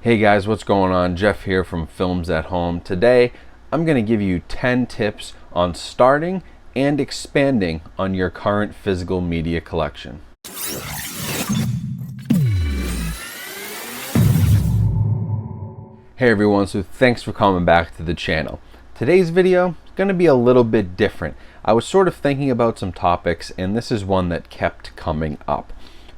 Hey guys, what's going on? Jeff here from Films at Home. Today, I'm going to give you 10 tips on starting and expanding on your current physical media collection. Hey everyone, so thanks for coming back to the channel. Today's video is going to be a little bit different. I was sort of thinking about some topics, and this is one that kept coming up.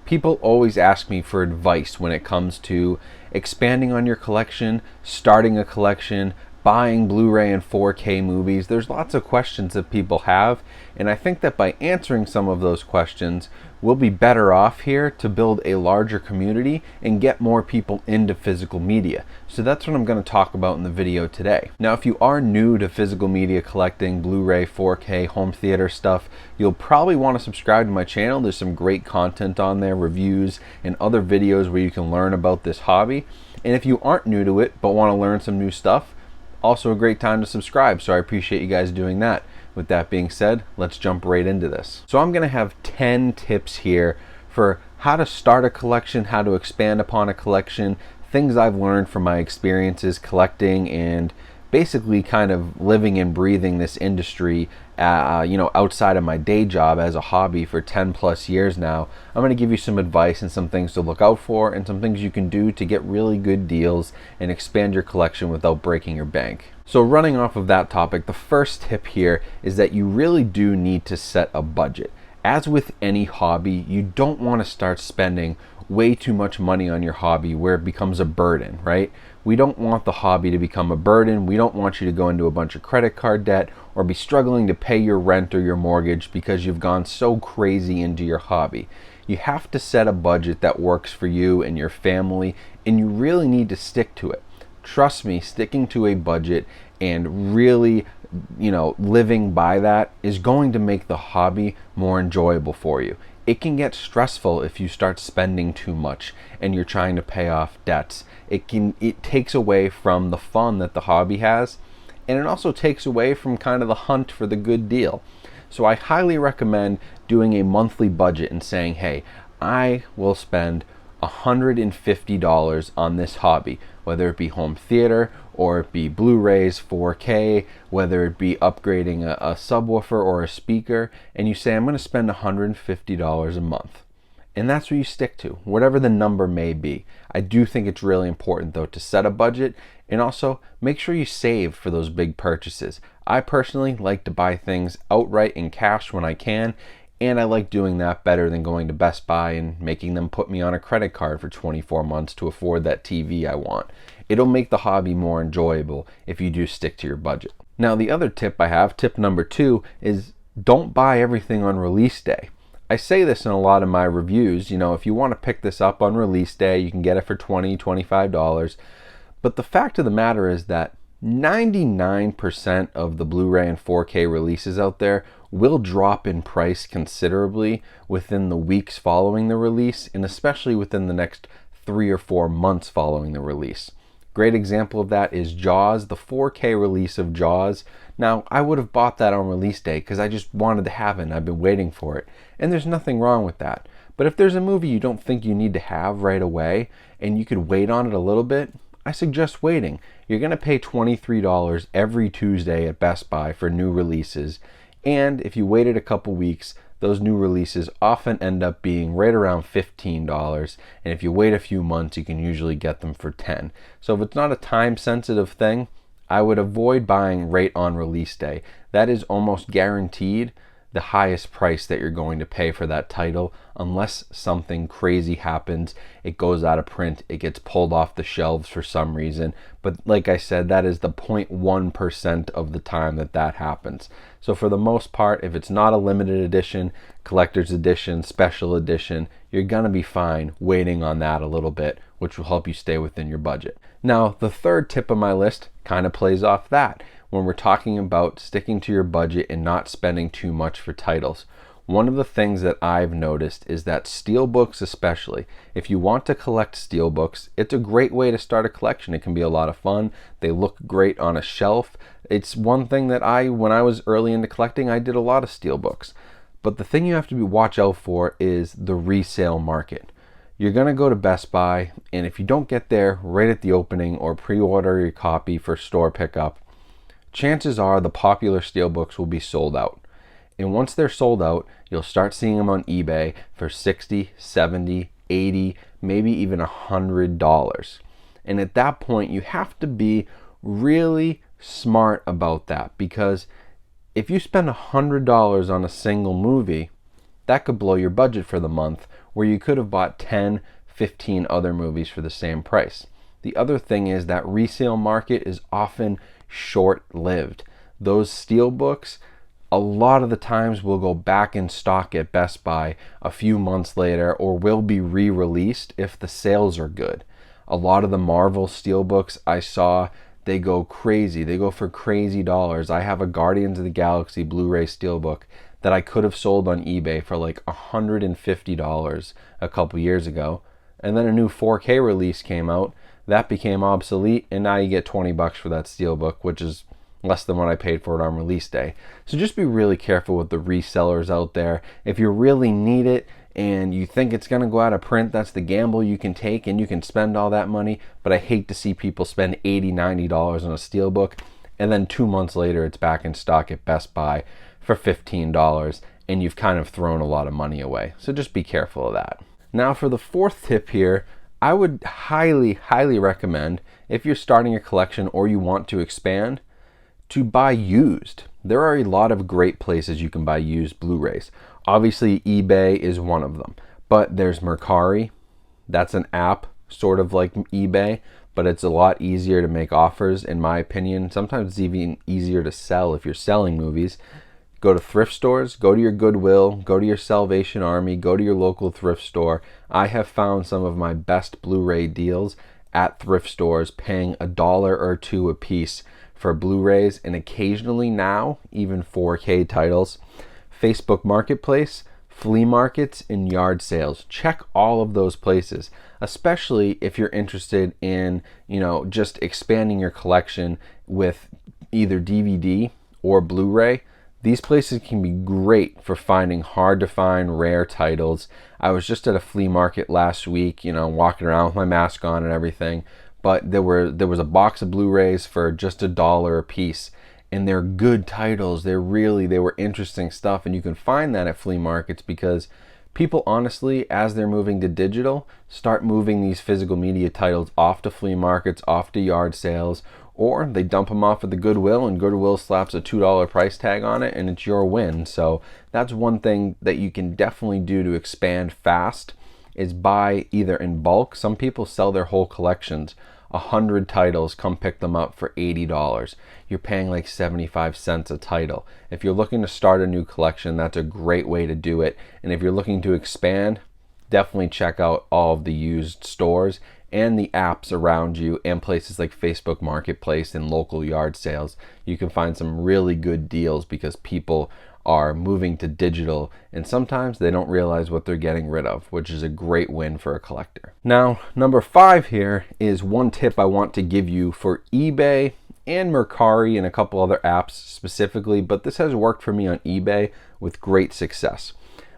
People always ask me for advice when it comes to expanding on your collection, starting a collection, buying Blu-ray and 4K movies. There's lots of questions that people have, and I think that by answering some of those questions, we'll be better off here to build a larger community and get more people into physical media. So that's what I'm going to talk about in the video today. Now, if you are new to physical media collecting, Blu-ray, 4K, home theater stuff, you'll probably want to subscribe to my channel. There's some great content on there, reviews and other videos where you can learn about this hobby. And if you aren't new to it but want to learn some new stuff, also a great time to subscribe, so I appreciate you guys doing that. With that being said, let's jump right into this. So I'm going to have 10 tips here for how to start a collection, how to expand upon a collection, things I've learned from my experiences collecting and basically kind of living and breathing this industry outside of my day job as a hobby for 10 plus years now. I'm going to give you some advice and some things to look out for and some things you can do to get really good deals and expand your collection without breaking your bank. So running off of that topic, the first tip here is that you really do need to set a budget. As with any hobby, you don't want to start spending way too much money on your hobby where it becomes a burden, right? We don't want the hobby to become a burden. We don't want you to go into a bunch of credit card debt or be struggling to pay your rent or your mortgage because you've gone so crazy into your hobby. You have to set a budget that works for you and your family, and you really need to stick to it. Trust me, sticking to a budget and really living by that is going to make the hobby more enjoyable for you. It can get stressful if you start spending too much and you're trying to pay off debts. It takes away from the fun that the hobby has, and it also takes away from kind of the hunt for the good deal. So I highly recommend doing a monthly budget and saying, hey, I will spend $150 on this hobby, whether it be home theater or it be Blu-rays, 4K, whether it be upgrading a subwoofer or a speaker, and you say, I'm going to spend $150 a month. And that's what you stick to, whatever the number may be. I do think it's really important, though, to set a budget and also make sure you save for those big purchases. I personally like to buy things outright in cash when I can, and I like doing that better than going to Best Buy and making them put me on a credit card for 24 months to afford that TV I want. It'll make the hobby more enjoyable if you do stick to your budget. Now, the other tip I have, tip number 2, is don't buy everything on release day. I say this in a lot of my reviews. If you want to pick this up on release day, you can get it for $20, $25. But the fact of the matter is that 99% of the Blu-ray and 4K releases out there will drop in price considerably within the weeks following the release, and especially within the next 3 or 4 months following the release. Great example of that is Jaws, the 4K release of Jaws. Now, I would have bought that on release day because I just wanted to have it and I've been waiting for it. And there's nothing wrong with that. But if there's a movie you don't think you need to have right away and you could wait on it a little bit, I suggest waiting. You're going to pay $23 every Tuesday at Best Buy for new releases. And if you waited a couple weeks, those new releases often end up being right around $15. And if you wait a few months, you can usually get them for $10. So if it's not a time-sensitive thing, I would avoid buying right on release day. That is almost guaranteed the highest price that you're going to pay for that title unless something crazy happens. It goes out of print, it gets pulled off the shelves for some reason. But like I said, that is the 0.1% of the time that happens. So for the most part, if it's not a limited edition, collector's edition, special edition, you're gonna be fine waiting on that a little bit, which will help you stay within your budget. Now, the third tip on my list kind of plays off that when we're talking about sticking to your budget and not spending too much for titles. One of the things that I've noticed is that steelbooks especially, if you want to collect steelbooks, it's a great way to start a collection. It can be a lot of fun. They look great on a shelf. It's one thing that when I was early into collecting, I did a lot of steelbooks. But the thing you have to watch out for is the resale market. you're going to go to Best Buy, and if you don't get there right at the opening or pre-order your copy for store pickup, chances are the popular steelbooks will be sold out. And once they're sold out, you'll start seeing them on eBay for $60, $70, $80, maybe even $100. And at that point, you have to be really smart about that, because if you spend $100 on a single movie, that could blow your budget for the month, where you could have bought 10, 15 other movies for the same price. The other thing is that resale market is often short-lived. Those steelbooks, a lot of the times, will go back in stock at Best Buy a few months later, or will be re-released if the sales are good. A lot of the Marvel steelbooks I saw, they go crazy. They go for crazy dollars. I have a Guardians of the Galaxy Blu-ray steelbook that I could have sold on eBay for like $150 a couple years ago. And then a new 4K release came out. That became obsolete, and now you get $20 for that steelbook, which is less than what I paid for it on release day. So just be really careful with the resellers out there. If you really need it and you think it's going to go out of print, that's the gamble you can take, and you can spend all that money. But I hate to see people spend $80, $90 on a steelbook, and then 2 months later it's back in stock at Best Buy for $15, and you've kind of thrown a lot of money away. So just be careful of that. Now for the fourth tip here, I would highly, highly recommend, if you're starting a collection or you want to expand, to buy used. There are a lot of great places you can buy used Blu-rays. Obviously eBay is one of them, but there's Mercari. That's an app sort of like eBay, but it's a lot easier to make offers, in my opinion. Sometimes it's even easier to sell if you're selling movies. Go to thrift stores, go to your Goodwill, go to your Salvation Army, go to your local thrift store. I have found some of my best Blu-ray deals at thrift stores, paying $1 or $2 a piece for Blu-rays, and occasionally now even 4K titles. Facebook Marketplace, flea markets, and yard sales. Check all of those places, especially if you're interested in, just expanding your collection with either DVD or Blu-ray. These places can be great for finding hard to find rare titles. I was just at a flea market last week, walking around with my mask on and everything, but there was a box of Blu-rays for just $1 a piece, and they're good titles. They were interesting stuff, and you can find that at flea markets because people, honestly, as they're moving to digital, start moving these physical media titles off to flea markets, off to yard sales, or they dump them off at the Goodwill, and Goodwill slaps a $2 price tag on it, and it's your win. So that's one thing that you can definitely do to expand fast, is buy either in bulk. Some people sell their whole collections. 100 titles, come pick them up for $80. You're paying like 75 cents a title. If you're looking to start a new collection, that's a great way to do it. And if you're looking to expand, definitely check out all of the used stores and the apps around you, and places like Facebook Marketplace and local yard sales. You can find some really good deals because people are moving to digital, and sometimes they don't realize what they're getting rid of, which is a great win for a collector. Now, number 5 here is one tip I want to give you for eBay and Mercari and a couple other apps specifically, but this has worked for me on eBay with great success.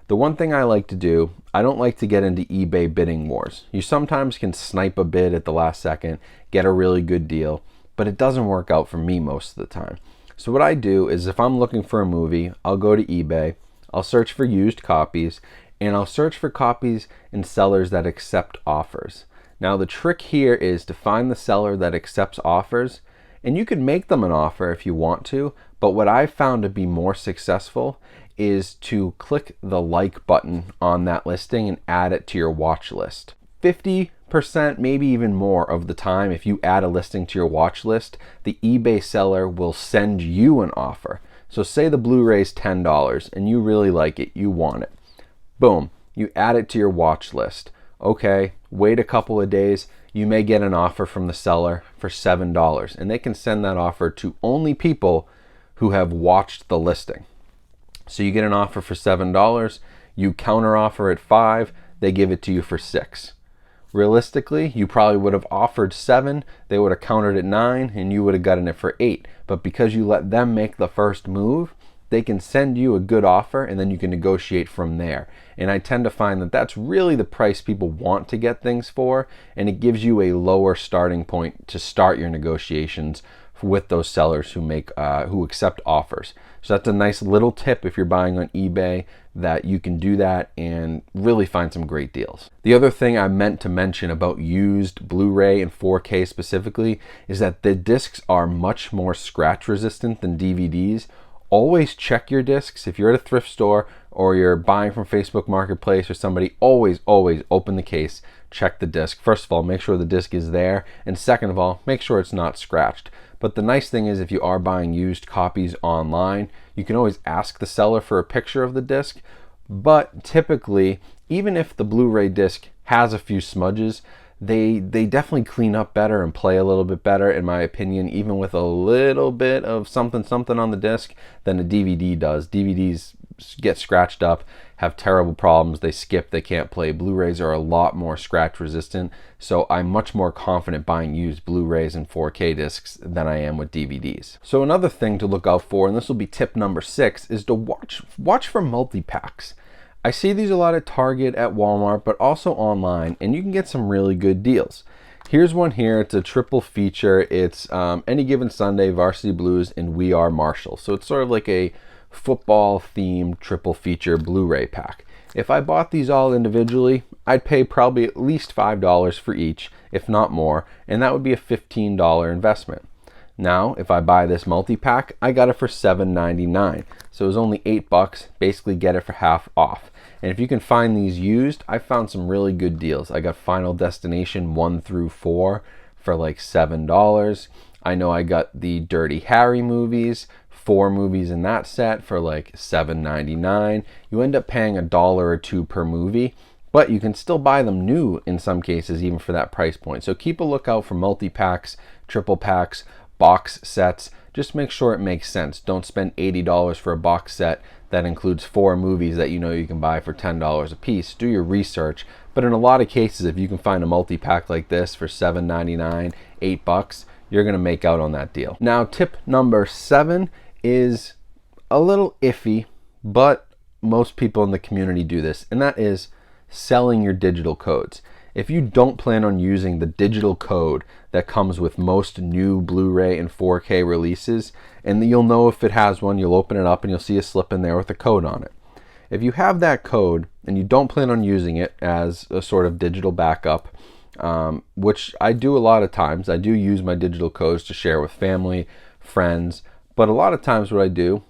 The one thing I like to do, I don't like to get into eBay bidding wars. You sometimes can snipe a bid at the last second, get a really good deal, but it doesn't work out for me most of the time. So what I do is, if I'm looking for a movie, I'll go to eBay, I'll search for used copies, and I'll search for copies and sellers that accept offers. Now the trick here is to find the seller that accepts offers, and you can make them an offer if you want to, but what I've found to be more successful is to click the like button on that listing and add it to your watch list. 50%, maybe even more of the time, if you add a listing to your watch list, the eBay seller will send you an offer. So say the Blu-ray's $10 and you really like it, you want it. Boom, you add it to your watch list. Okay, wait a couple of days, you may get an offer from the seller for $7, and they can send that offer to only people who have watched the listing. So you get an offer for $7, you counter offer at $5, they give it to you for $6. Realistically, you probably would have offered $7, they would have countered at $9, and you would have gotten it for $8. But because you let them make the first move, they can send you a good offer and then you can negotiate from there. And I tend to find that that's really the price people want to get things for, and it gives you a lower starting point to start your negotiations with those sellers who accept offers. So that's a nice little tip if you're buying on eBay, that you can do that and really find some great deals. The other thing I meant to mention about used Blu-ray and 4K specifically is that the discs are much more scratch resistant than DVDs. Always check your discs. If you're at a thrift store or you're buying from Facebook Marketplace or somebody, always open the case, check the disc. First of all, make sure the disc is there, and second of all, make sure it's not scratched. But the nice thing is, if you are buying used copies online, you can always ask the seller for a picture of the disc. But typically, even if the Blu-ray disc has a few smudges, they definitely clean up better and play a little bit better, in my opinion, even with a little bit of something on the disc, than a DVD does. DVDs get scratched up, have terrible problems, they skip, they can't play. Blu-rays are a lot more scratch resistant, so I'm much more confident buying used Blu-rays and 4K discs than I am with DVDs. So another thing to look out for, and this will be tip number 6, is to watch for multi-packs. I see these a lot at Target, at Walmart, but also online, and you can get some really good deals. Here's one here. It's a triple feature. It's Any Given Sunday, Varsity Blues, and We Are Marshall. So it's sort of like a football-themed triple feature Blu-ray pack. If I bought these all individually, I'd pay probably at least $5 for each, if not more, and that would be a $15 investment. Now, if I buy this multi-pack, I got it for $7.99. So it was only $8, basically get it for half off. And if you can find these used, I found some really good deals. I got Final Destination 1 through 4 for like $7. I know I got the Dirty Harry movies, 4 movies in that set for like $7.99. You end up paying $1 or $2 per movie, but you can still buy them new in some cases, even for that price point. So keep a lookout for multi-packs, triple packs, box sets. Just make sure it makes sense. Don't spend $80 for a box set that includes 4 movies that you know you can buy for $10 a piece. Do your research. But in a lot of cases, if you can find a multi-pack like this for $7.99, $8, you're going to make out on that deal. Now, tip number 7 is a little iffy, but most people in the community do this, and that is selling your digital codes. If you don't plan on using the digital code that comes with most new Blu-ray and 4K releases, and you'll know if it has one, you'll open it up and you'll see a slip in there with a code on it. If you have that code and you don't plan on using it as a sort of digital backup, which I do a lot of times, I do use my digital codes to share with family, friends, but a lot of times what I do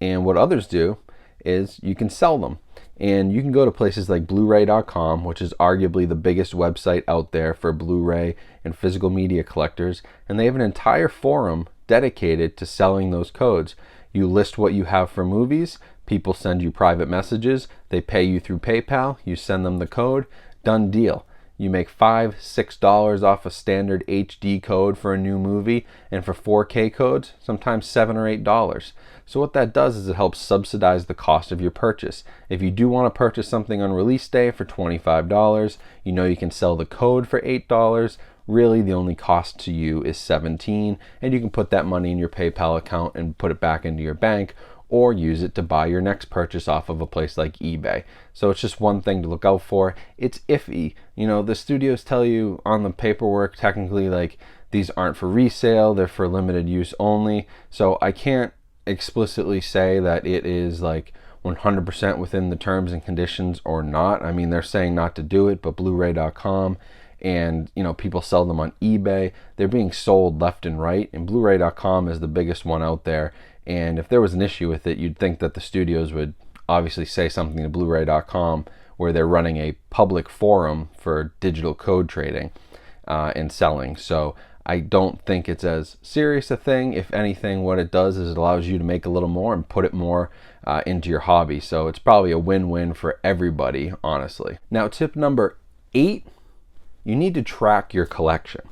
and what others do is you can sell them. And you can go to places like Bluray.com, which is arguably the biggest website out there for Blu-ray and physical media collectors, and they have an entire forum dedicated to selling those codes. You list what you have for movies, people send you private messages, they pay you through PayPal, you send them the code, done deal. You make $5, $6 off a standard HD code for a new movie, and for 4K codes, sometimes $7 or $8. So what that does is it helps subsidize the cost of your purchase. If you do want to purchase something on release day for $25, you know you can sell the code for $8. Really, the only cost to you is $17, and you can put that money in your PayPal account and put it back into your bank, or use it to buy your next purchase off of a place like eBay. So it's just one thing to look out for. It's iffy. You know, the studios tell you on the paperwork, technically, like, these aren't for resale, they're for limited use only. So I can't explicitly say that it is like 100% within the terms and conditions or not. I mean, they're saying not to do it, but Bluray.com and, you know, people sell them on eBay. They're being sold left and right, and Bluray.com is the biggest one out there. And if there was an issue with it, you'd think that the studios would obviously say something to Bluray.com, where they're running a public forum for digital code trading and selling. So I don't think it's as serious a thing. If anything, what it does is it allows you to make a little more and put it more into your hobby. So it's probably a win-win for everybody, honestly. Now, tip number 8, you need to track your collection.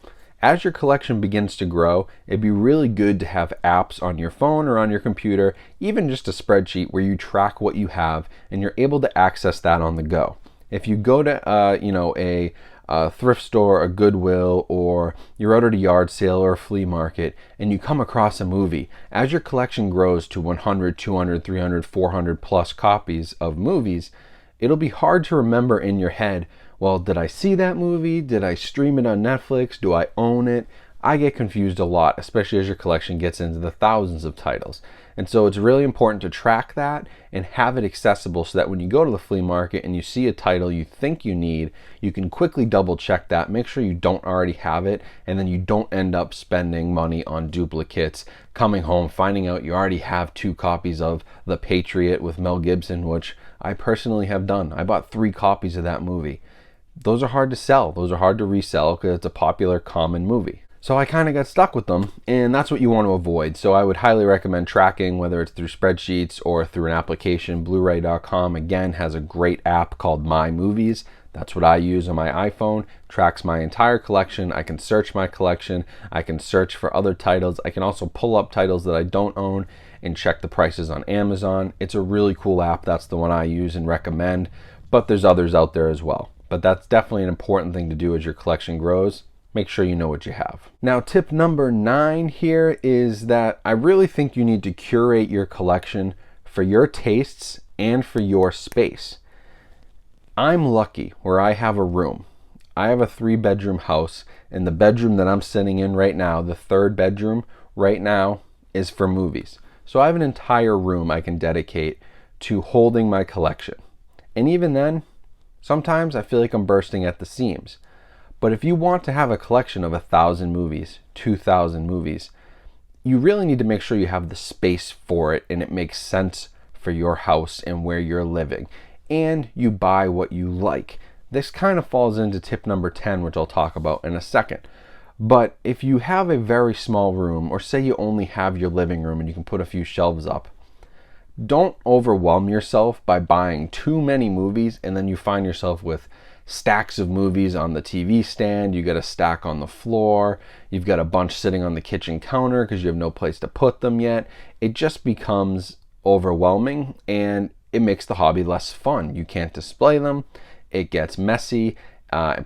As your collection begins to grow, it'd be really good to have apps on your phone or on your computer, even just a spreadsheet where you track what you have and you're able to access that on the go. If you go to a a thrift store, a Goodwill, or you're out at a yard sale or a flea market, and you come across a movie. As your collection grows to 100, 200, 300, 400 plus copies of movies, it'll be hard to remember in your head, well, did I see that movie? Did I stream it on Netflix? Do I own it? I get confused a lot, especially as your collection gets into the thousands of titles. And so it's really important to track that and have it accessible so that when you go to the flea market and you see a title you think you need, you can quickly double check that, make sure you don't already have it, and then you don't end up spending money on duplicates, coming home, finding out you already have 2 copies of The Patriot with Mel Gibson, which I personally have done. I bought 3 copies of that movie. Those are hard to sell. Those are hard to resell because it's a popular, common movie. So I kind of got stuck with them, and that's what you want to avoid. So I would highly recommend tracking, whether it's through spreadsheets or through an application. Bluray.com, again, has a great app called My Movies. That's what I use on my iPhone. Tracks my entire collection. I can search my collection. I can search for other titles. I can also pull up titles that I don't own and check the prices on Amazon. It's a really cool app. That's the one I use and recommend, but there's others out there as well. But that's definitely an important thing to do as your collection grows. Make sure you know what you have. Now, tip number 9 here is that I really think you need to curate your collection for your tastes and for your space. I'm lucky where I have a room. I have a 3-bedroom house, and the bedroom that I'm sitting in right now, the 3rd bedroom right now, is for movies. So I have an entire room I can dedicate to holding my collection. And even then, sometimes I feel like I'm bursting at the seams. But if you want to have a collection of 1,000 movies, 2,000 movies, you really need to make sure you have the space for it and it makes sense for your house and where you're living. And you buy what you like. This kind of falls into tip number 10, which I'll talk about in a second. But if you have a very small room, or say you only have your living room and you can put a few shelves up, don't overwhelm yourself by buying too many movies and then you find yourself with stacks of movies on the TV stand, you got a stack on the floor, you've got a bunch sitting on the kitchen counter because you have no place to put them yet. It just becomes overwhelming and it makes the hobby less fun. You can't display them, it gets messy.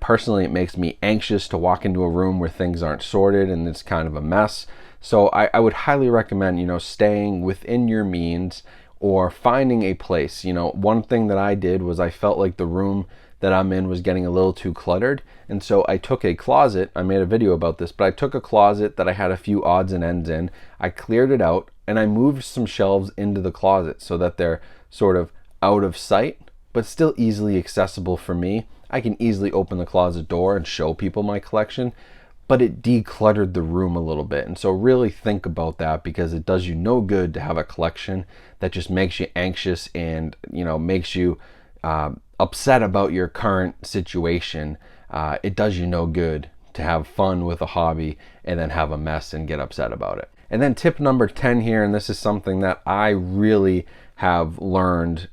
Personally, it makes me anxious to walk into a room where things aren't sorted and it's kind of a mess. So I would highly recommend, staying within your means or finding a place. One thing that I did was I felt like the room that I'm in was getting a little too cluttered. And so I took a closet, I made a video about this, but I took a closet that I had a few odds and ends in, I cleared it out, and I moved some shelves into the closet so that they're sort of out of sight, but still easily accessible for me. I can easily open the closet door and show people my collection, but it decluttered the room a little bit. And so really think about that because it does you no good to have a collection that just makes you anxious and, makes you upset about your current situation. It does you no good to have fun with a hobby and then have a mess and get upset about it. And then tip number 10 here, and this is something that I really have learned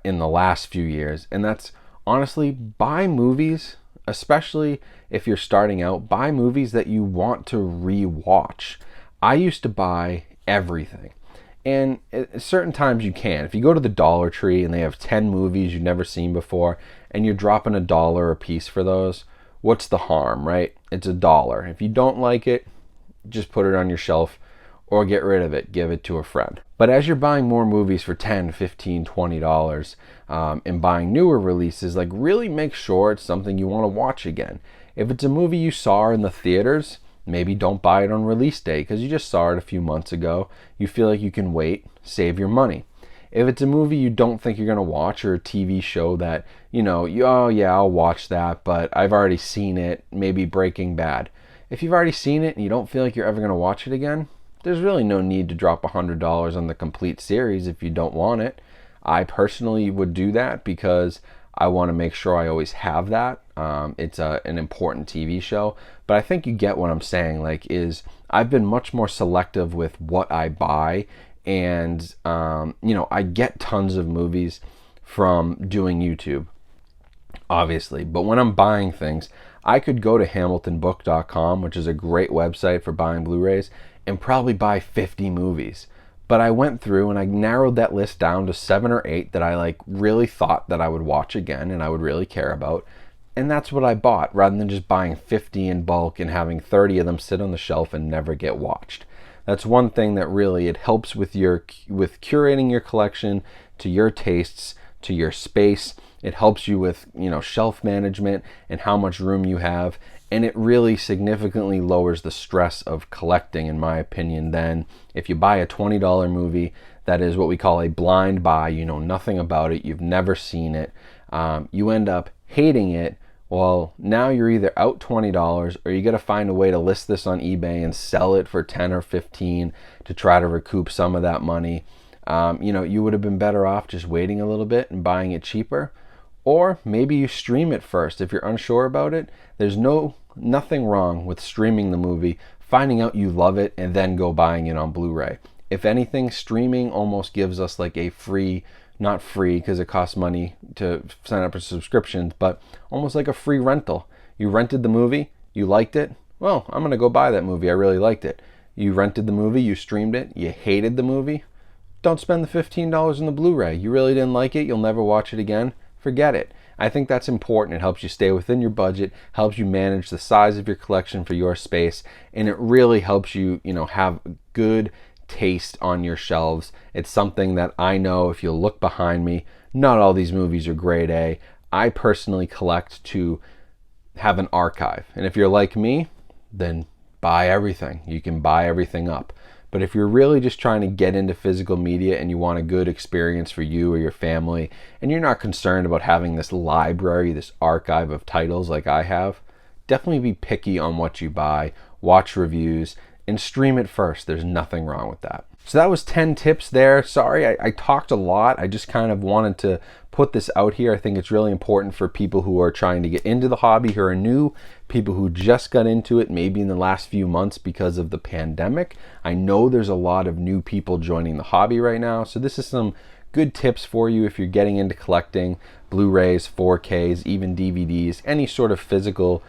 in the last few years, and that's honestly, buy movies, especially if you're starting out, buy movies that you want to re-watch. I used to buy everything. And at certain times you can. If you go to the Dollar Tree and they have 10 movies you've never seen before and you're dropping $1 a piece for those, what's the harm, right? It's $1. If you don't like it, just put it on your shelf or get rid of it, give it to a friend. But as you're buying more movies for $10, $15, $20 and buying newer releases, really make sure it's something you want to watch again. If it's a movie you saw in the theaters, maybe don't buy it on release day because you just saw it a few months ago. You feel like you can wait, save your money. If it's a movie you don't think you're going to watch or a TV show that, oh yeah, I'll watch that, but I've already seen it, maybe Breaking Bad. If you've already seen it and you don't feel like you're ever going to watch it again, there's really no need to drop $100 on the complete series if you don't want it. I personally would do that because I want to make sure I always have that. It's an important TV show, but I think you get what I'm saying. I've been much more selective with what I buy, and I get tons of movies from doing YouTube, obviously. But when I'm buying things, I could go to HamiltonBook.com, which is a great website for buying Blu-rays, and probably buy 50 movies. But I went through and I narrowed that list down to 7 or 8 that I really thought that I would watch again and I would really care about. And that's what I bought, rather than just buying 50 in bulk and having 30 of them sit on the shelf and never get watched. That's one thing that really, it helps with curating your collection to your tastes, to your space. It helps you with, shelf management and how much room you have. And it really significantly lowers the stress of collecting, in my opinion, than if you buy a $20 movie that is what we call a blind buy. You know nothing about it. You've never seen it. You end up hating it. Well, now you're either out $20 or you got to find a way to list this on eBay and sell it for 10 or 15 to try to recoup some of that money. You would have been better off just waiting a little bit and buying it cheaper. Or maybe you stream it first. If you're unsure about it, there's nothing wrong with streaming the movie, finding out you love it, and then go buying it on Blu-ray. If anything, streaming almost gives us like a free, not free because it costs money to sign up for subscriptions, but almost like a free rental. You rented the movie, you liked it, well, I'm going to go buy that movie, I really liked it. You rented the movie, you streamed it, you hated the movie, don't spend the $15 on the Blu-ray. You really didn't like it, you'll never watch it again, forget it. I think that's important. It helps you stay within your budget, helps you manage the size of your collection for your space, and it really helps you, have good taste on your shelves. It's something that I know, if you look behind me, not all these movies are grade A. I personally collect to have an archive. And if you're like me, then buy everything. You can buy everything up. But if you're really just trying to get into physical media and you want a good experience for you or your family, and you're not concerned about having this library, this archive of titles like I have, definitely be picky on what you buy, watch reviews, and stream it first. There's nothing wrong with that. So that was 10 tips there. Sorry, I talked a lot. I just kind of wanted to put this out here. I think it's really important for people who are trying to get into the hobby, who are new, people who just got into it maybe in the last few months because of the pandemic. I know there's a lot of new people joining the hobby right now. So this is some good tips for you if you're getting into collecting Blu-rays, 4Ks, even DVDs, any sort of physical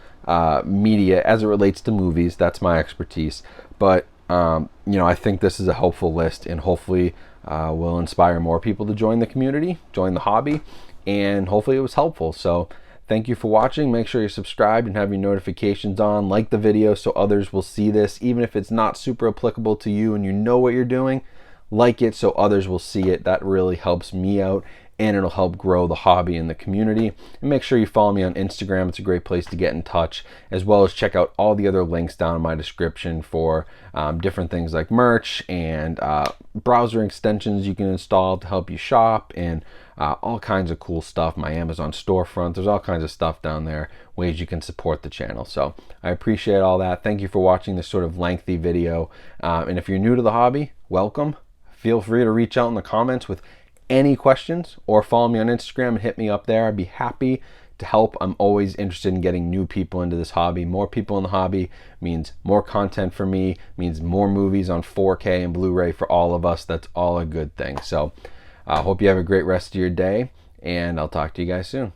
media as it relates to movies. That's my expertise. But I think this is a helpful list, and hopefully will inspire more people to join the community, join the hobby, and hopefully it was helpful. So thank you for watching. Make sure you're subscribed and have your notifications on. Like the video so others will see this, even if it's not super applicable to you and you know what you're doing. Like it so others will see it. That really helps me out, and it'll help grow the hobby and the community. And make sure you follow me on Instagram. It's a great place to get in touch, as well as check out all the other links down in my description for different things like merch and browser extensions you can install to help you shop, and all kinds of cool stuff. My Amazon storefront, there's all kinds of stuff down there, ways you can support the channel. So I appreciate all that. Thank you for watching this sort of lengthy video. And if you're new to the hobby, welcome. Feel free to reach out in the comments with any questions, or follow me on Instagram and hit me up there. I'd be happy to help. I'm always interested in getting new people into this hobby. More people in the hobby means more content for me, means more movies on 4K and Blu-ray for all of us. That's all a good thing. So I hope you have a great rest of your day, and I'll talk to you guys soon.